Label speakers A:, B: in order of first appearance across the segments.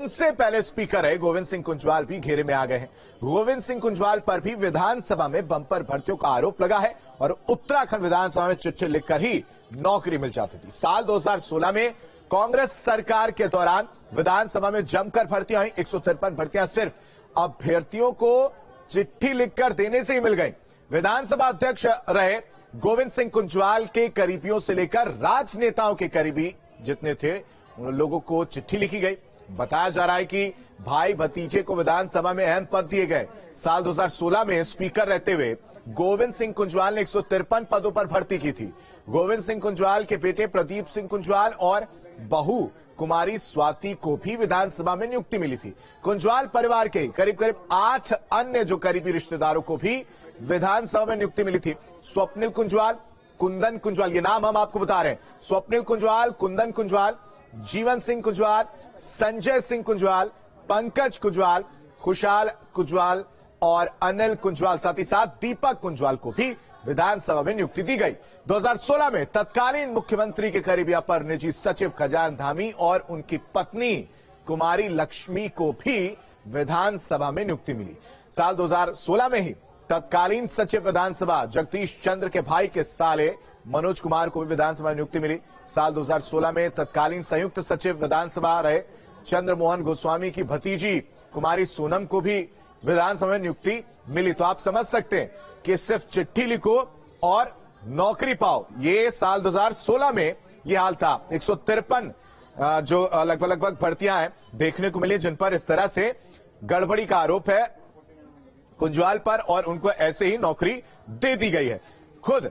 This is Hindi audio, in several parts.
A: उनसे पहले स्पीकर है गोविंद सिंह कुंजवाल भी घेरे में आ गए हैं। गोविंद सिंह कुंजवाल पर भी विधानसभा में बंपर भर्तियों का आरोप लगा है और उत्तराखंड विधानसभा में चिट्ठी लिखकर ही नौकरी मिल जाती थी। साल 2016 में कांग्रेस सरकार के दौरान विधानसभा में जमकर भर्तियां हुई। 153 भर्तियां सिर्फ अभ्यर्थियों को चिट्ठी लिखकर देने से ही मिल गई। विधानसभा अध्यक्ष रहे गोविंद सिंह कुंजवाल के करीबियों से लेकर राजनेताओं के करीबी जितने थे उन लोगों को चिट्ठी लिखी गई। बताया जा रहा है कि भाई भतीजे को विधानसभा में अहम पद दिए गए। साल 2016 में स्पीकर रहते हुए गोविंद सिंह कुंजवाल ने 153 पदों पर भर्ती की थी। गोविंद सिंह कुंजवाल के बेटे प्रदीप सिंह कुंजवाल और बहू कुमारी स्वाति को भी विधानसभा में नियुक्ति मिली थी। कुंजवाल परिवार के करीब करीब 8 अन्य जो करीबी रिश्तेदारों को भी विधानसभा में नियुक्ति मिली थी। स्वप्निल कुंजवाल, कुंदन कुंजवाल, ये नाम हम आपको बता रहे हैं। स्वप्निल कुंजवाल, कुंदन कुंजवाल, जीवन सिंह कुंजवाल, संजय सिंह कुंजवाल, पंकज कुंजवाल, खुशहाल कुंजवाल और अनिल कुंजवाल, साथ ही साथ दीपक कुंजवाल को भी विधानसभा में नियुक्ति दी गई। 2016 में तत्कालीन मुख्यमंत्री के करीबी अपर निजी सचिव खजान धामी और उनकी पत्नी कुमारी लक्ष्मी को भी विधानसभा में नियुक्ति मिली। साल 2016 में ही तत्कालीन सचिव विधानसभा जगदीश चंद्र के भाई के साले मनोज कुमार को भी विधानसभा में नियुक्ति मिली। साल 2016 में तत्कालीन संयुक्त सचिव विधानसभा रहे चंद्रमोहन गोस्वामी की भतीजी कुमारी सोनम को भी विधानसभा में नियुक्ति मिली। तो आप समझ सकते हैं कि सिर्फ चिट्ठी लिखो और नौकरी पाओ, ये साल 2016 में ये हाल था। 153 जो लगभग भर्तियां हैं देखने को मिली जिन पर इस तरह से गड़बड़ी का आरोप है कुंजवाल पर और उनको ऐसे ही नौकरी दे दी गई है। खुद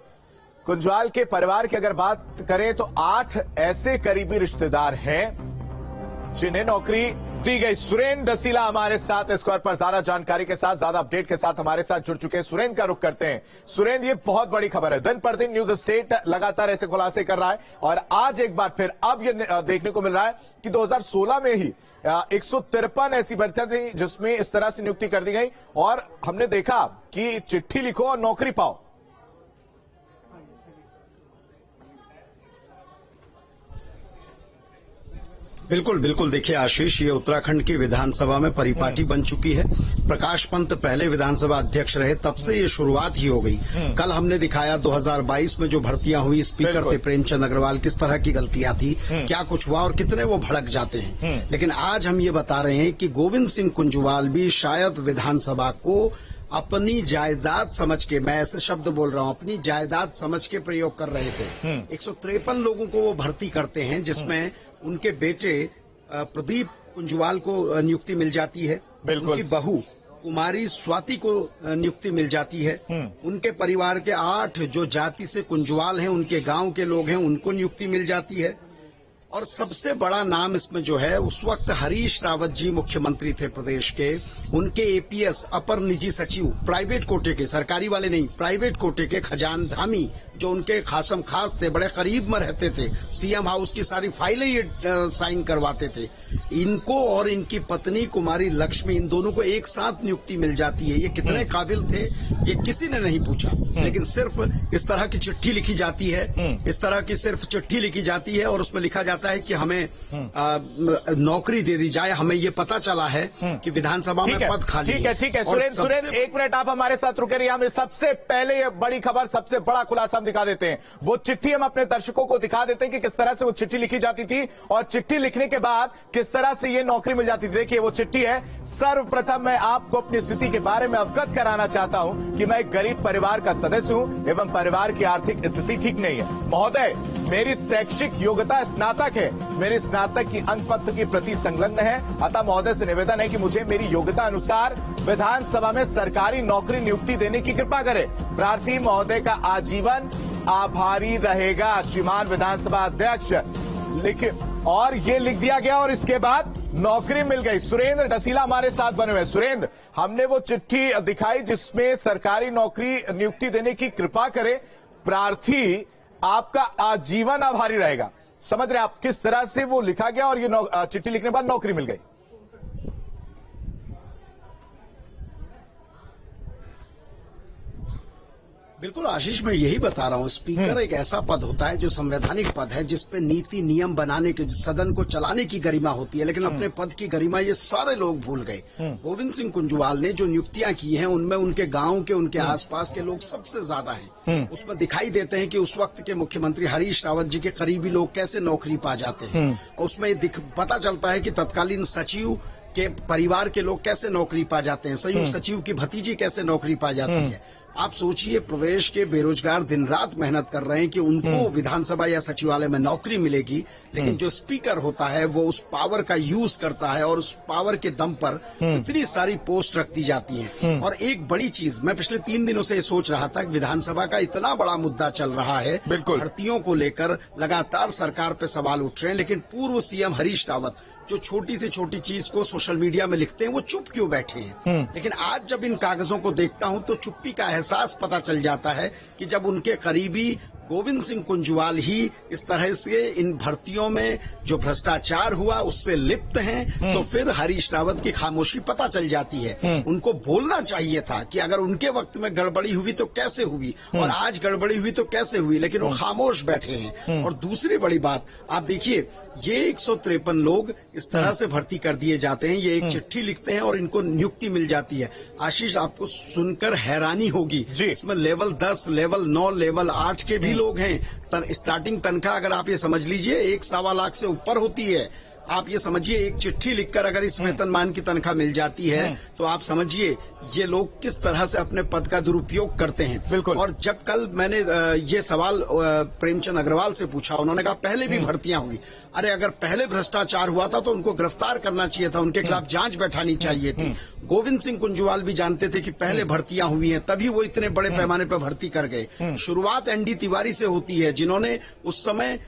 A: कुंजवाल के परिवार की अगर बात करें तो 8 ऐसे करीबी रिश्तेदार हैं जिन्हें नौकरी दी गई। सुरेंद्र डसीला हमारे साथ इस खबर पर ज्यादा जानकारी के साथ, ज्यादा अपडेट के साथ हमारे साथ जुड़ चुके हैं। सुरेंद्र का रुख करते हैं। सुरेंद्र, ये बहुत बड़ी खबर है। दिन पर दिन न्यूज स्टेट लगातार ऐसे खुलासे कर रहा है और आज एक बार फिर अब ये देखने को मिल रहा है कि 2016 में ही 153 ऐसी भर्तियां थी जिसमें इस तरह से नियुक्ति कर दी गई और हमने देखा कि चिट्ठी लिखो और नौकरी पाओ।
B: बिल्कुल बिल्कुल, देखिए आशीष, ये उत्तराखंड की विधानसभा में परिपाटी बन चुकी है। प्रकाश पंत पहले विधानसभा अध्यक्ष रहे, तब से ये शुरुआत ही हो गई। कल हमने दिखाया 2022 में जो भर्तियां हुई, स्पीकर थे प्रेमचंद अग्रवाल, किस तरह की गलतियां थी, क्या कुछ हुआ और कितने वो भड़क जाते हैं। लेकिन आज हम ये बता रहे हैं कि गोविंद सिंह कुंजवाल भी शायद विधानसभा को अपनी जायदाद समझ के, मैं ऐसे शब्द बोल रहा हूं, अपनी जायदाद समझ के प्रयोग कर रहे थे। 153 लोगों को वो भर्ती करते हैं जिसमें उनके बेटे प्रदीप कुंजवाल को नियुक्ति मिल जाती है, उनकी बहू कुमारी स्वाति को नियुक्ति मिल जाती है, उनके परिवार के 8 जो जाति से कुंजवाल हैं, उनके गांव के लोग हैं, उनको नियुक्ति मिल जाती है। और सबसे बड़ा नाम इसमें जो है, उस वक्त हरीश रावत जी मुख्यमंत्री थे प्रदेश के, उनके एपीएस अपर निजी सचिव प्राइवेट कोटे के, सरकारी वाले नहीं, प्राइवेट कोटे के खजान धामी, जो उनके खासम खास थे, बड़े करीब में रहते थे, सीएम हाउस की सारी फाइलें ये साइन करवाते थे, इनको और इनकी पत्नी कुमारी लक्ष्मी, इन दोनों को एक साथ नियुक्ति मिल जाती है। ये कितने काबिल थे ये किसी ने नहीं पूछा, लेकिन सिर्फ इस तरह की चिट्ठी लिखी जाती है, इस तरह की सिर्फ चिट्ठी लिखी जाती है और उसमें लिखा जाता है कि हमें नौकरी दे दी जाए। हमें ये पता चला है कि विधानसभा में पद खाली है।
A: ठीक है सुरेंद्र, एक मिनट आप हमारे साथ रुके रहिए। हमें सबसे पहले ये बड़ी खबर, सबसे बड़ा खुलासा हम दिखा देते हैं। वो चिट्ठी हम अपने दर्शकों को दिखा देते हैं कि किस तरह से वो चिट्ठी लिखी जाती थी और चिट्ठी लिखने के बाद किस तरह से ये नौकरी मिल जाती थी। देखिए वो चिट्ठी है। सर्वप्रथम मैं आपको अपनी स्थिति के बारे में अवगत कराना चाहता हूं कि मैं एक गरीब परिवार का सदस्य हूं एवं परिवार की आर्थिक स्थिति ठीक नहीं है। महोदय, मेरी शैक्षिक योग्यता स्नातक है, मेरी स्नातक की अंक पत्र की प्रति संलग्न है। अतः महोदय से निवेदन है कि मुझे मेरी योग्यता अनुसार विधानसभा में सरकारी नौकरी नियुक्ति देने की कृपा करें। प्रार्थी महोदय का आजीवन आभारी रहेगा, श्रीमान विधानसभा अध्यक्ष। लिख और ये लिख दिया गया और इसके बाद नौकरी मिल गई। सुरेंद्र डसीला हमारे साथ बने हुए। सुरेंद्र, हमने वो चिट्ठी दिखाई जिसमें सरकारी नौकरी नियुक्ति देने की कृपा करे, प्रार्थी आपका आजीवन आभारी रहेगा। समझ रहे आप किस तरह से वो लिखा गया और ये चिट्ठी लिखने के बाद नौकरी मिल गई।
B: बिल्कुल आशीष, मैं यही बता रहा हूँ। स्पीकर एक ऐसा पद होता है जो संवैधानिक पद है, जिसपे नीति नियम बनाने के, सदन को चलाने की गरिमा होती है, लेकिन अपने पद की गरिमा ये सारे लोग भूल गए। गोविंद सिंह कुंजवाल ने जो नियुक्तियां की हैं उनमें उनके गांव के, उनके आसपास के लोग सबसे ज्यादा हैं। उसमें दिखाई देते हैं कि उस वक्त के मुख्यमंत्री हरीश रावत जी के करीबी लोग कैसे नौकरी पा जाते हैं। उसमें पता चलता है कि तत्कालीन सचिव के परिवार के लोग कैसे नौकरी पा जाते हैं, संयुक्त सचिव की भतीजी कैसे नौकरी पा जाती है। आप सोचिए, प्रदेश के बेरोजगार दिन रात मेहनत कर रहे हैं कि उनको विधानसभा या सचिवालय में नौकरी मिलेगी, लेकिन जो स्पीकर होता है वो उस पावर का यूज करता है और उस पावर के दम पर इतनी सारी पोस्ट रख दी जाती हैं। और एक बड़ी चीज, मैं पिछले 3 दिनों से ये सोच रहा था कि विधानसभा का इतना बड़ा मुद्दा चल रहा है, भर्तियों को लेकर लगातार सरकार पे सवाल उठ रहे हैं, लेकिन पूर्व सीएम हरीश रावत जो छोटी से छोटी चीज को सोशल मीडिया में लिखते हैं वो चुप क्यों बैठे हैं। लेकिन आज जब इन कागजों को देखता हूं तो चुप्पी का एहसास पता चल जाता है कि जब उनके करीबी गोविंद सिंह कुंजवाल ही इस तरह से इन भर्तियों में जो भ्रष्टाचार हुआ उससे लिप्त हैं, तो फिर हरीश रावत की खामोशी पता चल जाती है। उनको बोलना चाहिए था कि अगर उनके वक्त में गड़बड़ी हुई तो कैसे हुई और आज गड़बड़ी हुई तो कैसे हुई, लेकिन वो खामोश बैठे हैं। और दूसरी बड़ी बात, आप देखिए, ये 153 लोग इस तरह से भर्ती कर दिए जाते हैं, ये एक चिट्ठी लिखते हैं और इनको नियुक्ति मिल जाती है। आशीष, आपको सुनकर हैरानी होगी, इसमें लेवल 10, लेवल 9, लेवल 8 के भी लोग हैं। स्टार्टिंग तनख्वाह अगर आप ये समझ लीजिए 1-1.25 लाख से ऊपर होती है। आप ये समझिए, एक चिट्ठी लिखकर अगर इस वेतनमान की तनख्वाह मिल जाती है तो आप समझिए ये लोग किस तरह से अपने पद का दुरुपयोग करते हैं।
A: बिल्कुल।
B: और जब कल मैंने ये सवाल प्रेमचंद अग्रवाल से पूछा, उन्होंने कहा पहले भी भर्तियां हुई। अरे अगर पहले भ्रष्टाचार हुआ था तो उनको गिरफ्तार करना चाहिए था, उनके खिलाफ जांच बैठानी चाहिए थी। गोविंद सिंह कुंजवाल भी जानते थे कि पहले भर्तियां हुई हैं, तभी वो इतने बड़े पैमाने पर भर्ती कर गए। शुरुआत एनडी तिवारी से होती है, जिन्होंने उस समय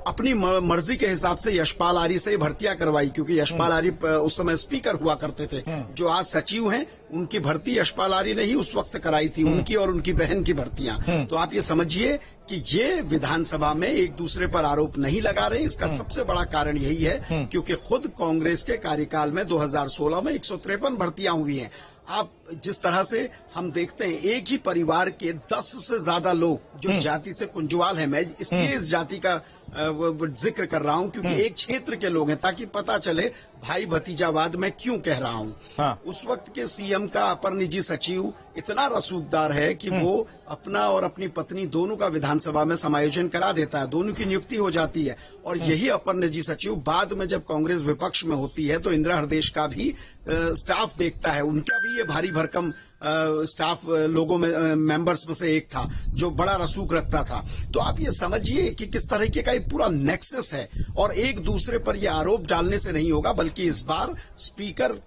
B: अपनी मर्जी के हिसाब से यशपाल आर्य से भर्तियां करवाई, क्योंकि यशपाल आर्य उस समय स्पीकर हुआ करते थे। जो आज सचिव हैं उनकी भर्ती यशपाल आर्य ने ही उस वक्त कराई थी, उनकी और उनकी बहन की भर्तियां। तो आप ये समझिए कि ये विधानसभा में एक दूसरे पर आरोप नहीं लगा रहे। इसका सबसे बड़ा कारण यही है क्योंकि खुद कांग्रेस के कार्यकाल में 2016 में 153 भर्तियां हुई हैं। आप जिस तरह से हम देखते हैं, एक ही परिवार के 10 से ज्यादा लोग जो जाति से कुंजवाल है, मैं इसलिए इस जाति का जिक्र कर रहा हूं क्योंकि एक क्षेत्र के लोग हैं, ताकि पता चले भाई भतीजावाद मैं क्यों कह रहा हूं। हाँ। उस वक्त के सीएम का अपर निजी सचिव इतना रसूखदार है कि वो अपना और अपनी पत्नी दोनों का विधानसभा में समायोजन करा देता है, दोनों की नियुक्ति हो जाती है। और यही अपर निजी सचिव बाद में जब कांग्रेस विपक्ष में होती है तो इंदिरा हृदयेश का भी स्टाफ देखता है। उनका भी ये भारी भरकम स्टाफ लोगों में मेंबर्स में से एक था जो बड़ा रसूख रखता था। तो आप ये समझिए कि किस तरीके का एक पूरा नेक्सस है। और एक दूसरे पर ये आरोप डालने से नहीं होगा, बल्कि इस बार स्पीकर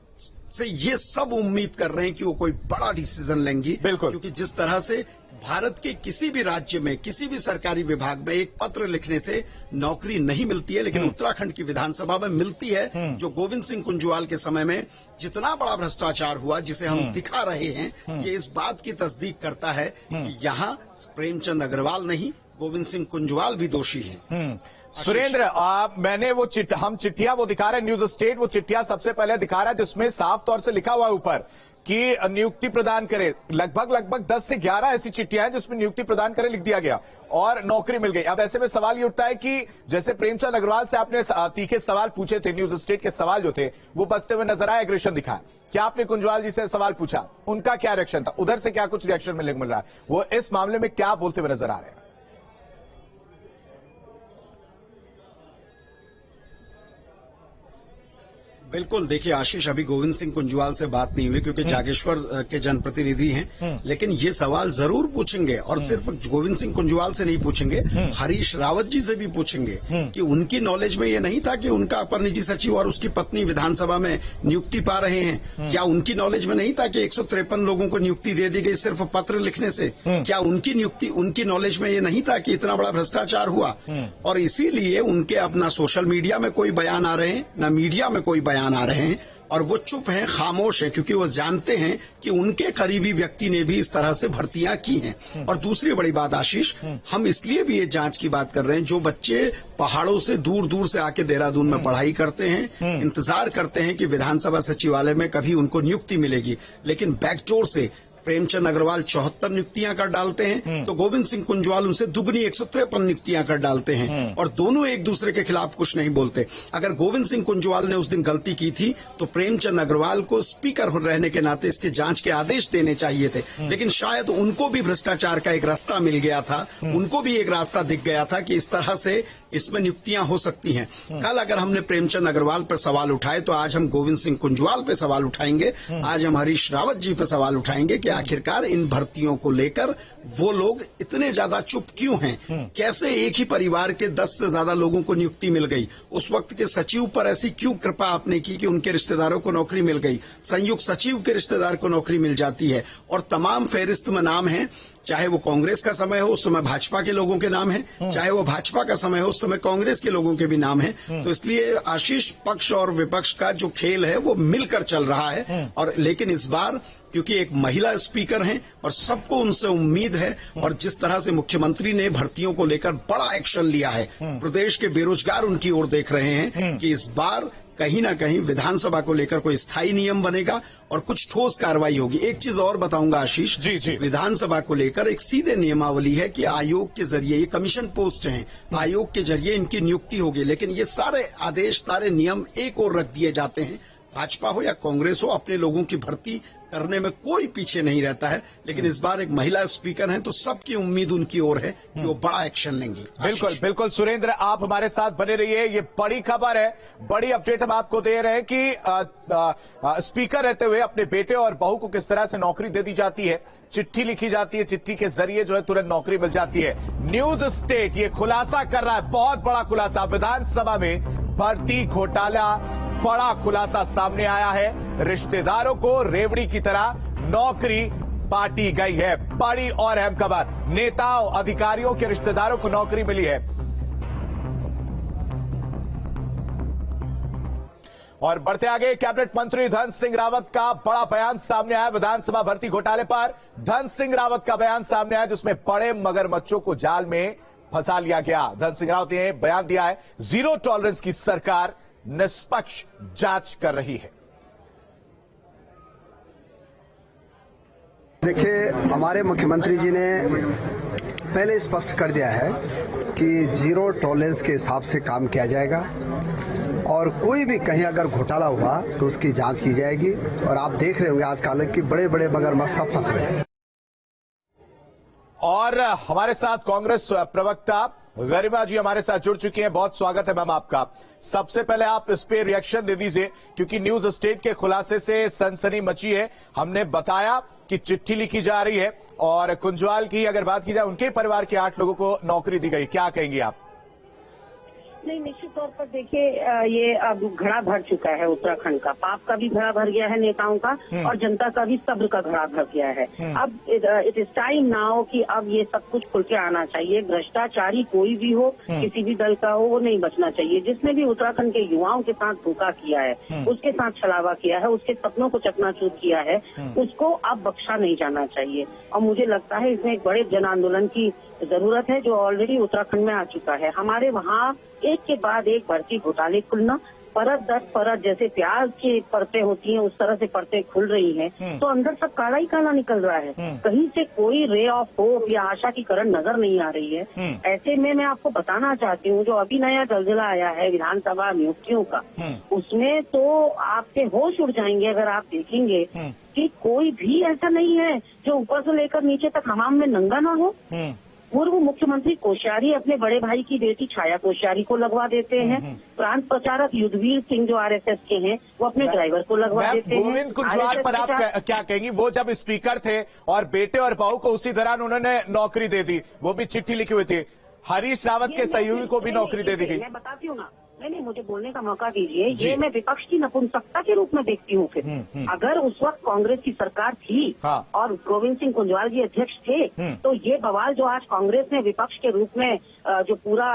B: से ये सब उम्मीद कर रहे हैं कि वो कोई बड़ा डिसीजन लेंगी। बिल्कुल, क्योंकि जिस तरह से भारत के किसी भी राज्य में किसी भी सरकारी विभाग में एक पत्र लिखने से नौकरी नहीं मिलती है, लेकिन उत्तराखंड की विधानसभा में मिलती है। जो गोविंद सिंह कुंजवाल के समय में जितना बड़ा भ्रष्टाचार हुआ जिसे हम दिखा रहे हैं, ये इस बात की तस्दीक करता है कि यहाँ प्रेमचंद अग्रवाल नहीं, गोविंद सिंह कुंजवाल भी दोषी हैं।
A: सुरेंद्र, मैंने वो हम चिट्ठियां वो दिखा रहे हैं, न्यूज स्टेट वो चिट्ठियां सबसे पहले दिखा रहा है जिसमें साफ तौर से लिखा हुआ है ऊपर कि नियुक्ति प्रदान करे। लगभग 10 से 11 ऐसी चिट्ठियां हैं जिसमें नियुक्ति प्रदान करे लिख दिया गया और नौकरी मिल गई। अब ऐसे में सवाल ये उठता है कि जैसे प्रेमचंद अग्रवाल से आपने तीखे सवाल पूछे थे, न्यूज स्टेट के सवाल जो थे वो बचते हुए नजर आए, एग्रेशन दिखा। क्या आपने कुंजवाल जी से सवाल पूछा, उनका क्या रिएक्शन था, उधर से क्या कुछ रिएक्शन मिल रहा है, वो इस मामले में क्या बोलते हुए नजर आ रहे हैं?
B: बिल्कुल, देखिए आशीष, अभी गोविंद सिंह कुंजवाल से बात नहीं हुई क्योंकि जागेश्वर के जनप्रतिनिधि हैं, लेकिन ये सवाल जरूर पूछेंगे और सिर्फ गोविंद सिंह कुंजवाल से नहीं पूछेंगे, हरीश रावत जी से भी पूछेंगे कि उनकी नॉलेज में ये नहीं था कि उनका अपर निजी सचिव और उसकी पत्नी विधानसभा में नियुक्ति पा रहे हैं। क्या उनकी नॉलेज में नहीं था कि 153 लोगों को नियुक्ति दे दी गई सिर्फ पत्र लिखने से? क्या उनकी नॉलेज में ये नहीं था कि इतना बड़ा भ्रष्टाचार हुआ? और इसीलिए उनके अब ना सोशल मीडिया में कोई बयान आ रहे हैं, ना मीडिया में कोई बयान आ रहे हैं, और वो चुप हैं, खामोश हैं, क्योंकि वो जानते हैं कि उनके करीबी व्यक्ति ने भी इस तरह से भर्तियां की हैं। और दूसरी बड़ी बात आशीष, हम इसलिए भी ये जांच की बात कर रहे हैं, जो बच्चे पहाड़ों से दूर दूर से आके देहरादून में पढ़ाई करते हैं, इंतजार करते हैं कि विधानसभा सचिवालय में कभी उनको नियुक्ति मिलेगी, लेकिन बैकडोर से प्रेमचंद अग्रवाल 74 नियुक्तियां कर डालते हैं तो गोविंद सिंह कुंजवाल उनसे दुगनी 153 नियुक्तियां कर डालते हैं और दोनों एक दूसरे के खिलाफ कुछ नहीं बोलते। अगर गोविंद सिंह कुंजवाल ने उस दिन गलती की थी तो प्रेमचंद अग्रवाल को स्पीकर रहने के नाते इसके जांच के आदेश देने चाहिए थे, लेकिन शायद उनको भी भ्रष्टाचार का एक रास्ता मिल गया था, उनको भी एक रास्ता दिख गया था कि इस तरह से इसमें नियुक्तियां हो सकती हैं। कल अगर हमने प्रेमचंद अग्रवाल पर सवाल उठाए तो आज हम गोविंद सिंह कुंजवाल पे सवाल उठाएंगे, आज हम हरीश रावत जी पे सवाल उठाएंगे कि आखिरकार इन भर्तियों को लेकर वो लोग इतने ज्यादा चुप क्यों हैं। कैसे एक ही परिवार के 10 से ज्यादा लोगों को नियुक्ति मिल गई, उस वक्त के सचिव पर ऐसी क्यों कृपा आपने की कि उनके रिश्तेदारों को नौकरी मिल गई, संयुक्त सचिव के रिश्तेदार को नौकरी मिल जाती है और तमाम फेहरिस्त में नाम है, चाहे वो कांग्रेस का समय हो उस समय भाजपा के लोगों के नाम है, चाहे वो भाजपा का समय हो उस समय कांग्रेस के लोगों के भी नाम है। तो इसलिए आशीष पक्ष और विपक्ष का जो खेल है वो मिलकर चल रहा है। और लेकिन इस बार क्योंकि एक महिला स्पीकर हैं और सबको उनसे उम्मीद है और जिस तरह से मुख्यमंत्री ने भर्तियों को लेकर बड़ा एक्शन लिया है, प्रदेश के बेरोजगार उनकी ओर देख रहे हैं कि इस बार कहीं ना कहीं विधानसभा को लेकर कोई स्थायी नियम बनेगा और कुछ ठोस कार्रवाई होगी। एक चीज और बताऊंगा आशीष,
A: जी।
B: विधानसभा को लेकर एक सीधे नियमावली है कि आयोग के जरिए, ये कमीशन पोस्ट हैं, आयोग के जरिए इनकी नियुक्ति होगी, लेकिन ये सारे आदेश, सारे नियम एक ओर रख दिए जाते हैं। भाजपा हो या कांग्रेस हो, अपने लोगों की भर्ती करने में कोई पीछे नहीं रहता है, लेकिन इस बार एक महिला स्पीकर हैं तो सबकी उम्मीद उनकी ओर है कि वो बड़ा एक्शन लेंगी।
A: बिल्कुल बिल्कुल सुरेंद्र, आप हमारे साथ बने रहिए। ये बड़ी खबर है, बड़ी अपडेट हम आपको दे रहे हैं कि स्पीकर रहते हुए अपने बेटे और बहू को किस तरह से नौकरी दे दी जाती है, चिट्ठी लिखी जाती है, चिट्ठी के जरिए जो है तुरंत नौकरी मिल जाती है। न्यूज स्टेट ये खुलासा कर रहा है, बहुत बड़ा खुलासा, विधानसभा में भर्ती घोटाला, बड़ा खुलासा सामने आया है। रिश्तेदारों को रेवड़ी की तरह नौकरी बांटी गई है। बड़ी और अहम खबर, नेताओं अधिकारियों के रिश्तेदारों को नौकरी मिली है। और बढ़ते आगे, कैबिनेट मंत्री धन सिंह रावत का बड़ा बयान सामने आया विधानसभा भर्ती घोटाले पर। धन सिंह रावत का बयान सामने आया जिसमें बड़े मगरमच्छों को जाल में फंसा लिया गया। धन सिंह रावत ने बयान दिया है, जीरो टॉलरेंस की सरकार निष्पक्ष जांच कर रही है।
C: देखिए, हमारे मुख्यमंत्री जी ने पहले स्पष्ट कर दिया है कि जीरो टॉलरेंस के हिसाब से काम किया जाएगा और कोई भी कहीं अगर घोटाला हुआ तो उसकी जांच की जाएगी। और आप देख रहे होंगे आजकल कि बड़े बड़े मगरमच्छ सब फंस रहे हैं।
A: और हमारे साथ कांग्रेस प्रवक्ता गरिमा जी हमारे साथ जुड़ चुकी हैं। बहुत स्वागत है मैम आपका। सबसे पहले आप इस पे रिएक्शन दे दीजिए क्योंकि न्यूज स्टेट के खुलासे से सनसनी मची है। हमने बताया कि चिट्ठी लिखी जा रही है और कुंजवाल की अगर बात की जाए, उनके परिवार के 8 लोगों को नौकरी दी गई। क्या कहेंगी आप?
D: नहीं, निश्चित तौर पर देखिए, ये अब घड़ा भर चुका है उत्तराखंड का, पाप का भी घड़ा भर गया है नेताओं का और जनता का भी सब्र का घड़ा भर गया है। अब इट इज टाइम नाउ कि अब ये सब कुछ खुल के आना चाहिए। भ्रष्टाचारी कोई भी हो, किसी भी दल का हो, वो नहीं बचना चाहिए। जिसने भी उत्तराखंड के युवाओं के साथ धोखा किया है, उसके साथ छलावा किया है, उसके सपनों को चकनाचूर किया है, उसको अब बख्शा नहीं जाना चाहिए। और मुझे लगता है इसमें एक बड़े जन आंदोलन की जरूरत है जो ऑलरेडी उत्तराखंड में आ चुका है। हमारे वहाँ एक के बाद एक भर्ती घोटाले खुलना, परत दर परत, जैसे प्याज की परतें होती हैं उस तरह से परतें खुल रही हैं, तो अंदर सब काला ही काला निकल रहा है। कहीं से कोई रे ऑफ होप या आशा की किरण नजर नहीं आ रही है। ऐसे में मैं आपको बताना चाहती हूँ, जो अभी नया जलजला आया है विधानसभा नियुक्तियों का, उसमें तो आपके होश उड़ जाएंगे अगर आप देखेंगे कि कोई भी ऐसा नहीं है जो ऊपर से लेकर नीचे तक हमाम में नंगा ना हो। पूर्व मुख्यमंत्री कोश्यारी अपने बड़े भाई की बेटी छाया कोश्यारी को लगवा देते हैं। प्रांत प्रचारक युद्धवीर सिंह जो आरएसएस के हैं, वो अपने ड्राइवर को लगवा देते हैं।
A: गोविंद कुंजवाल पर आप क्या कहेंगी? वो जब स्पीकर थे और बेटे और बहू को उसी दौरान उन्होंने नौकरी दे दी, वो भी चिट्ठी लिखी हुई थी। हरीश रावत के सहयोगी को भी नौकरी दे दी गई।
D: मैं बताती हूँ ना, नहीं, मुझे बोलने का मौका दीजिए। ये मैं विपक्ष की नपुंसकता के रूप में देखती हूँ। फिर अगर उस वक्त कांग्रेस की सरकार थी और गोविंद सिंह कुंजवाल जी अध्यक्ष थे, तो ये बवाल जो आज कांग्रेस ने विपक्ष के रूप में जो पूरा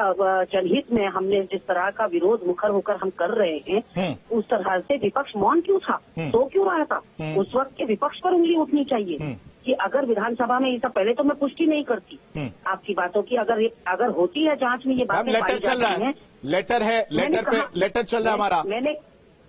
D: जनहित में हमने जिस तरह का विरोध मुखर होकर हम कर रहे हैं, उस तरह से विपक्ष मौन क्यों था, तो क्यों रहा था? उस वक्त के विपक्ष पर उंगली उठनी चाहिए कि अगर विधानसभा में ये सब, पहले तो मैं पुष्टि नहीं करती आपकी बातों की, अगर होती है जांच में ये बातें पाई जाती हैं।
A: लेटर है, लेटर चल रहा है हमारा।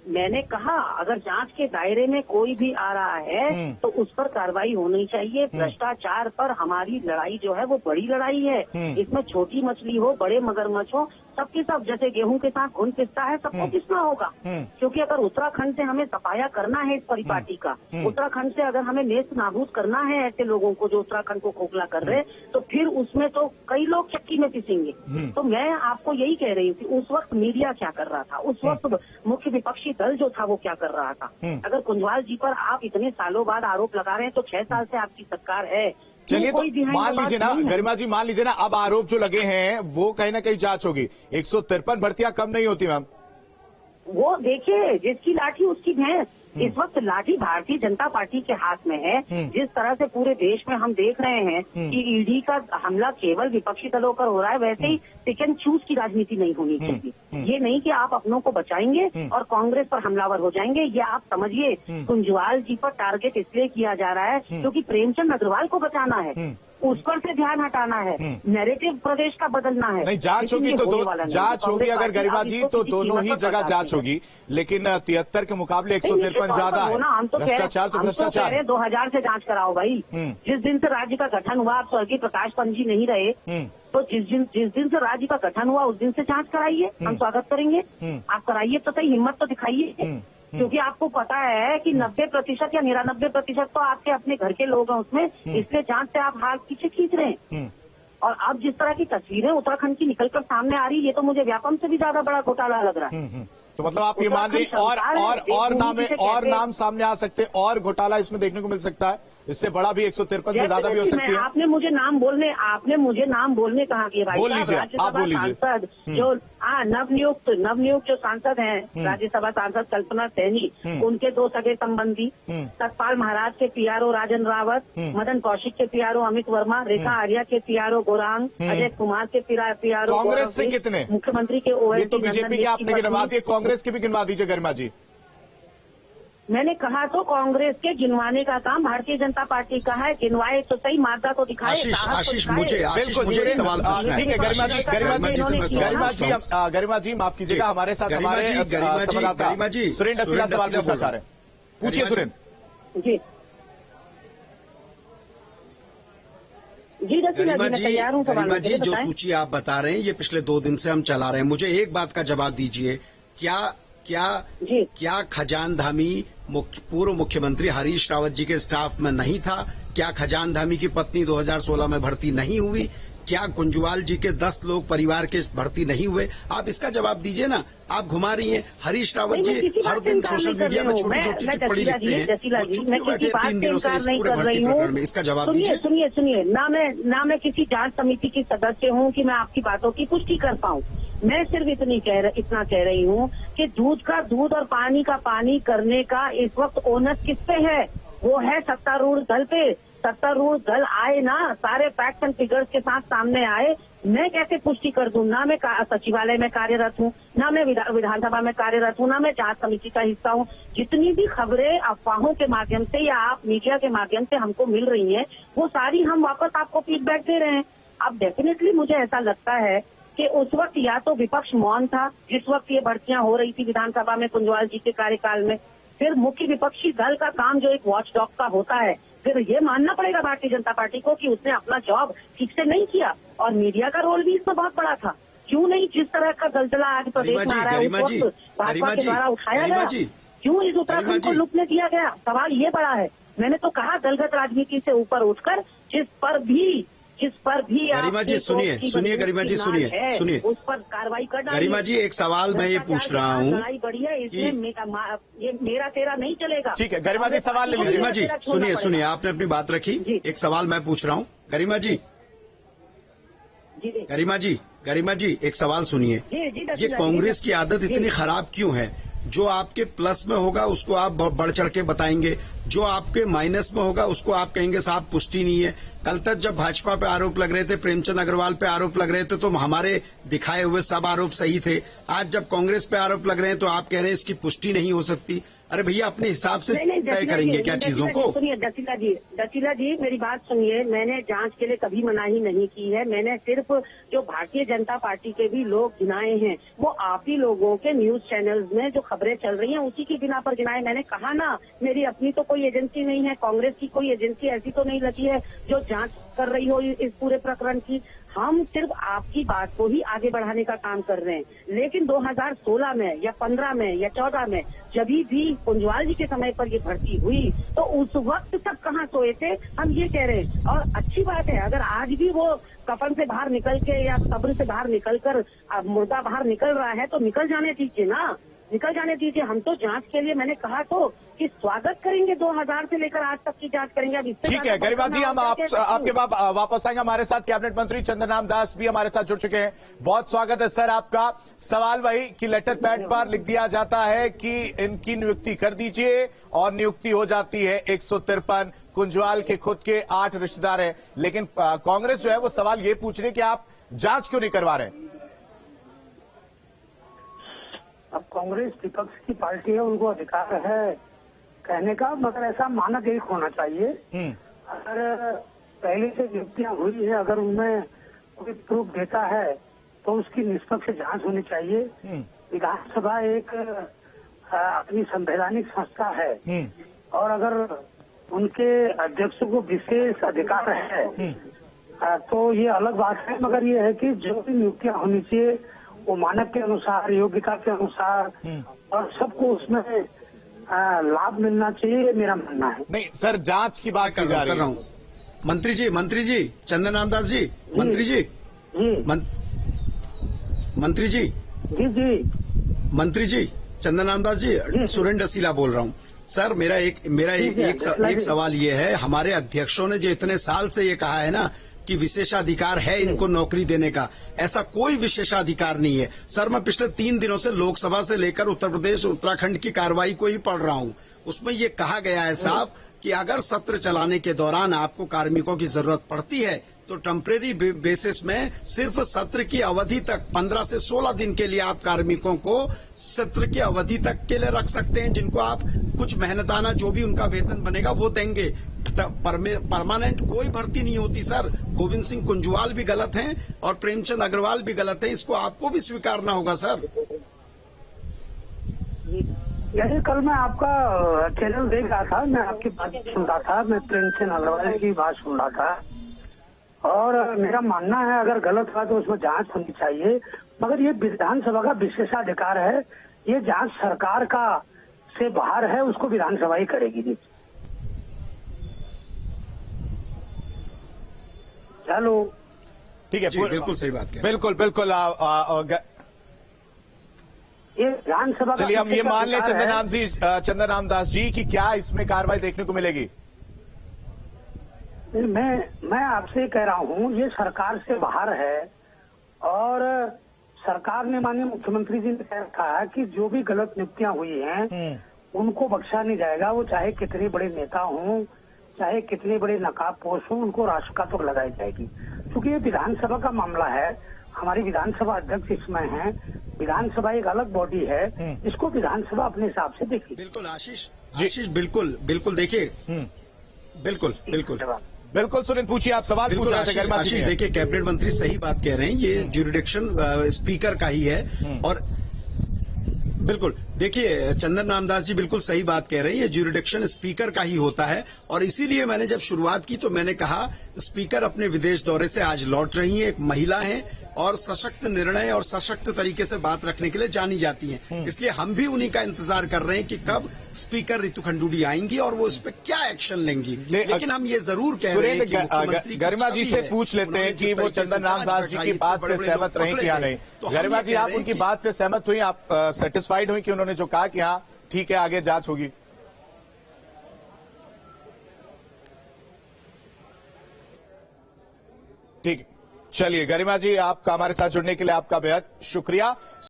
D: मैंने कहा अगर जांच के दायरे में कोई भी आ रहा है तो उस पर कार्रवाई होनी चाहिए। भ्रष्टाचार पर हमारी लड़ाई जो है वो बड़ी लड़ाई है। इसमें छोटी मछली हो, बड़े मगरमच्छ हो, सबके सब जैसे गेहूं के साथ घुन पिसता है, सबको पिसना होगा। क्योंकि अगर उत्तराखंड से हमें सफाया करना है इस परिपाटी का, उत्तराखंड से अगर हमें नेस्त नाबूद करना है ऐसे लोगों को जो उत्तराखंड को खोखला कर रहे, तो फिर उसमें तो कई लोग चक्की में पिसेंगे। तो मैं आपको यही कह रही थी, उस वक्त मीडिया क्या कर रहा था, उस वक्त मुख्य विपक्षी दल जो था वो क्या कर रहा था। अगर कुंजवाल जी पर आप इतने सालों बाद आरोप लगा रहे हैं तो 6 साल से आपकी सरकार है।
A: चलिए तो मान लीजिए ना गरिमा जी, मान लीजिए ना अब आरोप जो लगे हैं वो कहीं ना कहीं जांच होगी। 153 भर्तियां कम नहीं होती मैम।
D: वो देखिए, जिसकी लाठी उसकी भैंस। इस वक्त लाठी भारतीय जनता पार्टी के हाथ में है। जिस तरह से पूरे देश में हम देख रहे हैं कि ईडी का हमला केवल विपक्षी दलों पर हो रहा है, वैसे ही पिक एंड चूज की राजनीति नहीं होनी चाहिए। ये नहीं कि आप अपनों को बचाएंगे और कांग्रेस पर हमलावर हो जाएंगे। ये आप समझिए, कुंजवाल जी पर टारगेट इसलिए किया जा रहा है क्योंकि प्रेमचंद अग्रवाल को बचाना है, उस पर से ध्यान हटाना है, नैरेटिव प्रदेश का बदलना है।
A: नहीं, जांच होगी तो जांच होगी अगर गरिमा जी तो दोनों ही जगह जांच होगी, लेकिन 73 के मुकाबले 153 ज्यादा है।
D: हम तो
A: भ्रष्टाचार तो भ्रष्टाचार है।
D: 2000 से जांच कराओ भाई। जिस दिन से राज्य का गठन हुआ, आप स्वर्गीय प्रकाश पंत जी नहीं रहे, तो जिस दिन से राज्य का गठन हुआ उस दिन से जांच कराइए, हम स्वागत करेंगे। आप कराइए तो सही, हिम्मत तो दिखाइए। क्योंकि आपको पता है कि 90% या 99% तो आपके अपने घर के लोग हैं उसमें, इसलिए जांच से आप हाथ पीछे खींच रहे हैं। और अब जिस तरह की तस्वीरें उत्तराखंड की निकलकर सामने आ रही है, ये तो मुझे व्यापम से भी ज्यादा बड़ा घोटाला लग रहा है।
A: तो मतलब आप ये मान रही और नाम सामने आ सकते हैं, और घोटाला इसमें देखने को मिल सकता है, इससे बड़ा भी 153 से ज्यादा भी हो सकती है।
D: आपने मुझे नाम बोलने कहा कि भाई राज्यसभा सांसद जो नवनियुक्त जो सांसद हैं, राज्यसभा सांसद कल्पना सैनी, उनके 2 सगे संबंधी, सतपाल महाराज के पीआरओ राजन रावत, मदन कौशिक के पीआरओ अमित वर्मा, रेखा आर्या के पीआरओ गौरांग, अजय कुमार के पीआरओ,
A: कांग्रेस से कितने,
D: मुख्यमंत्री के OLT,
A: तो बीजेपी के आपने गिनवा दिए, कांग्रेस की भी गिनवा दीजिए गरिमा जी।
D: मैंने कहा तो कांग्रेस के गिनवाने का काम भारतीय जनता पार्टी का है। गिनवाए तो सही, मादा को दिखाए।
B: आशीष मुझे एक सवाल पूछना है।
A: ठीक है गरिमा जी माफ कीजिएगा, हमारे साथ हमारे सुरेंद्र सवाल पूछना चाह रहे हैं। पूछिए सुरेंद्र
D: जी।
B: गरिमा जी, जो सूची आप बता रहे हैं ये पिछले 2 दिन से हम चला रहे हैं। मुझे एक बात का जवाब दीजिए, क्या खजान धामी पूर्व मुख्यमंत्री हरीश रावत जी के स्टाफ में नहीं था? क्या खजान धामी की पत्नी 2016 में भर्ती नहीं हुई? क्या कुंजवाल जी के 10 लोग परिवार के भर्ती नहीं हुए? आप इसका जवाब दीजिए ना। आप घुमा रही हैं। हरीश रावत जी हर दिन सोशल मीडिया में छोटी छोटी टिप्पणी लिखते हैं,
D: मैं किसी बात से इनकार नहीं कर रही हूँ।
B: इसका जवाब दीजिए।
D: सुनिए, ना मैं किसी जांच समिति की सदस्य हूँ कि मैं आपकी बातों की पुष्टि कर पाऊँ। मैं सिर्फ इतना कह रही हूँ कि दूध का दूध और पानी का पानी करने का इस वक्त ओनस किस पे है? वो है सत्तारूढ़ दल पे। सत्तारूढ़ दल आए ना, सारे फैक्ट्स एंड फिगर्स के साथ सामने आए। मैं कैसे पुष्टि कर दूं? ना मैं सचिवालय में कार्यरत हूँ, ना मैं विधानसभा में कार्यरत हूँ, ना मैं जांच समिति का हिस्सा हूँ। जितनी भी खबरें अफवाहों के माध्यम से या आप मीडिया के माध्यम से हमको मिल रही हैं, वो सारी हम वापस आपको फीडबैक दे रहे हैं। अब डेफिनेटली मुझे ऐसा लगता है कि उस वक्त या तो विपक्ष मौन था जिस वक्त ये भर्तियां हो रही थी विधानसभा में कुंजवाल जी के कार्यकाल में, फिर मुख्य विपक्षी दल का काम जो एक वॉच डॉग का होता है, फिर ये मानना पड़ेगा भारतीय जनता पार्टी को कि उसने अपना जॉब ठीक से नहीं किया। और मीडिया का रोल भी इसमें बहुत बड़ा था। क्यों नहीं जिस तरह का दलदला आज प्रदेश में आ रहा है उस वक्त भाजपा के द्वारा उठाया गया, क्यों इस उत्तराखंड को लुटने दिया गया? सवाल ये बड़ा है। मैंने तो कहा दलगत राजनीति से ऊपर उठकर जिस पर भी
B: गरिमा जी सुनिए गरिमा जी सुनिए
D: उस पर कार्रवाई करना।
B: गरिमा जी एक सवाल मैं ये पूछ रहा हूँ,
D: लड़ाई बढ़ी है, इसमें ये मेरा तेरा नहीं चलेगा।
A: ठीक है गरिमा जी सवाल ले लीजिए।
B: गरिमा जी सुनिए आपने अपनी बात रखी। एक सवाल मैं पूछ रहा हूँ गरिमा जी एक सवाल सुनिए। ये कांग्रेस की आदत इतनी खराब क्यों है? जो आपके प्लस में होगा उसको आप बढ़ चढ़ के बताएंगे, जो आपके माइनस में होगा उसको आप कहेंगे साहब पुष्टि नहीं है। कल तक जब भाजपा पे आरोप लग रहे थे, प्रेमचंद अग्रवाल पे आरोप लग रहे थे, तो हमारे दिखाए हुए सब आरोप सही थे। आज जब कांग्रेस पे आरोप लग रहे हैं तो आप कह रहे हैं इसकी पुष्टि नहीं हो सकती। अरे भैया अपने हिसाब से
D: नहीं,
B: तय करेंगे क्या चीजों को?
D: सुनिए दसीला जी मेरी बात सुनिए। मैंने जांच के लिए कभी मनाही नहीं की है। मैंने सिर्फ जो भारतीय जनता पार्टी के भी लोग गिनाए हैं वो आप ही लोगों के न्यूज चैनल्स में जो खबरें चल रही हैं उसी की बिना पर गिनाए। मैंने कहा ना, मेरी अपनी तो कोई एजेंसी नहीं है, कांग्रेस की कोई एजेंसी ऐसी तो नहीं लगी है जो जांच कर रही हो इस पूरे प्रकरण की। हम सिर्फ आपकी बात को ही आगे बढ़ाने का काम कर रहे हैं। लेकिन 2016 में या 15 में या 14 में जब भी कुंजवाल जी के समय पर ये भर्ती हुई तो उस वक्त तक कहाँ सोए थे, हम ये कह रहे हैं। और अच्छी बात है अगर आज भी वो कफन से बाहर निकल के या कब्र से बाहर निकल कर मुर्दा बाहर निकल रहा है तो निकल जाने दीजिए ना, निकल जाने दीजिए। हम तो जांच के लिए, मैंने कहा तो कि स्वागत करेंगे, 2000 से लेकर आज तक की जांच करेंगे। अब इससे
A: ठीक है गरिमा जी, हम आपके वापस आएंगे। हमारे साथ कैबिनेट मंत्री चंद्रनाम दास भी हमारे साथ जुड़ चुके हैं। बहुत स्वागत है सर आपका। सवाल वही कि लेटर पैड पर लिख दिया जाता है कि इनकी नियुक्ति कर दीजिए और नियुक्ति हो जाती है 153। कुंजवाल के खुद के 8 रिश्तेदार हैं, लेकिन कांग्रेस जो है वो सवाल ये पूछ रही है कि आप जांच क्यों नहीं करवा रहे?
E: अब कांग्रेस विपक्ष की पार्टी है, उनको अधिकार है कहने का, मगर ऐसा मानक एक होना चाहिए। अगर पहले से नियुक्तियां हुई है, अगर उनमें कोई प्रूफ देता है तो उसकी निष्पक्ष जांच होनी चाहिए। विधानसभा एक अपनी संवैधानिक संस्था है और अगर उनके अध्यक्ष को विशेष अधिकार है तो ये अलग बात है। मगर ये है कि जो भी नियुक्तियां होनी चाहिए वो मानक के अनुसार, योग्यता के अनुसार और सबको उसमें लाभ मिलना चाहिए, मेरा मानना है।
A: नहीं सर, जांच की बात की जा रही है।
B: मंत्री जी चंद्रनाम दास जी, मंत्री जी मंत्री जी चंद्रनाम दास जी, सुरेंद्र रसीला बोल रहा हूँ। सर मेरा एक सवाल ये है, हमारे अध्यक्षों ने जो इतने साल से ये कहा है ना कि विशेषाधिकार है इनको नौकरी देने का, ऐसा कोई विशेषाधिकार नहीं है। सर मैं पिछले 3 दिनों से लोकसभा से लेकर उत्तर प्रदेश उत्तराखंड की कार्रवाई को ही पढ़ रहा हूँ। उसमें ये कहा गया है साफ कि अगर सत्र चलाने के दौरान आपको कार्मिकों की जरूरत पड़ती है तो टेम्परेरी बेसिस में सिर्फ सत्र की अवधि तक 15 से 16 दिन के लिए आप कार्मिकों को सत्र की अवधि तक के लिए रख सकते हैं, जिनको आप कुछ मेहनताना जो भी उनका वेतन बनेगा वो देंगे। परमानेंट कोई भर्ती नहीं होती सर। गोविंद सिंह कुंजवाल भी गलत हैं और प्रेमचंद अग्रवाल भी गलत हैं, इसको आपको भी स्वीकारना होगा सर।
E: यही कल मैं आपका चैनल देख रहा था, मैं आपकी बात सुन रहा था, मैं प्रेमचंद अग्रवाल की बात सुन रहा था और मेरा मानना है अगर गलत हुआ तो उसमें जांच होनी चाहिए। मगर ये विधानसभा का विशेषाधिकार है, ये जांच सरकार का से बाहर है, उसको विधानसभा ही करेगी। चलो
A: ठीक है,
B: बिल्कुल सही बात है।
A: बिल्कुल
E: ये विधानसभा,
A: चलिए हम ये मान लें चंद्रनाम दास जी कि क्या इसमें कार्रवाई देखने को मिलेगी?
E: मैं आपसे कह रहा हूँ ये सरकार से बाहर है और सरकार ने, माननीय मुख्यमंत्री जी ने कहा कि जो भी गलत नियुक्तियां हुई हैं उनको बख्शा नहीं जाएगा। वो चाहे कितने बड़े नेता हों, चाहे कितने बड़े नकाबपोश हों, उनको राजपत्रित लगाई जाएगी। क्योंकि ये विधानसभा का मामला है, हमारी विधानसभा अध्यक्ष इसमें है, विधानसभा एक अलग बॉडी है, इसको विधानसभा अपने हिसाब से देखेगी।
B: बिल्कुल आशीष बिल्कुल देखिए,
A: बिल्कुल सुरेंद्र पूछिए, आप सवाल पूछ रहे थे।
B: आशीष देखिए, कैबिनेट मंत्री सही बात कह रहे हैं, ये ज्यूरिडिक्शन स्पीकर का ही है। और बिल्कुल देखिए चंद्रनाम दास जी बिल्कुल सही बात कह रहे हैं, ये ज्यूरिडिक्शन स्पीकर का ही होता है। और इसीलिए मैंने जब शुरुआत की तो मैंने कहा स्पीकर अपने विदेश दौरे से आज लौट रही हैं, एक महिला हैं और सशक्त निर्णय और सशक्त तरीके से बात रखने के लिए जानी जाती हैं। इसलिए हम भी उन्हीं का इंतजार कर रहे हैं कि कब स्पीकर रितु खंडूड़ी आएंगी और वो इस पे क्या एक्शन लेंगी। लेकिन हम ये जरूर कह रहे हैं कि
A: गरिमा जी से पूछ लेते हैं कि वो चंद्रनाम दास जी की बात से सहमत रही कि या नहीं। गरिमा जी, आप उनकी बात से सहमत हुई, आप सेटिस्फाइड हुई कि उन्होंने जो कहा कि हाँ ठीक है आगे जांच होगी? ठीक, चलिए गरिमा जी, आपका हमारे साथ जुड़ने के लिए आपका बेहद शुक्रिया।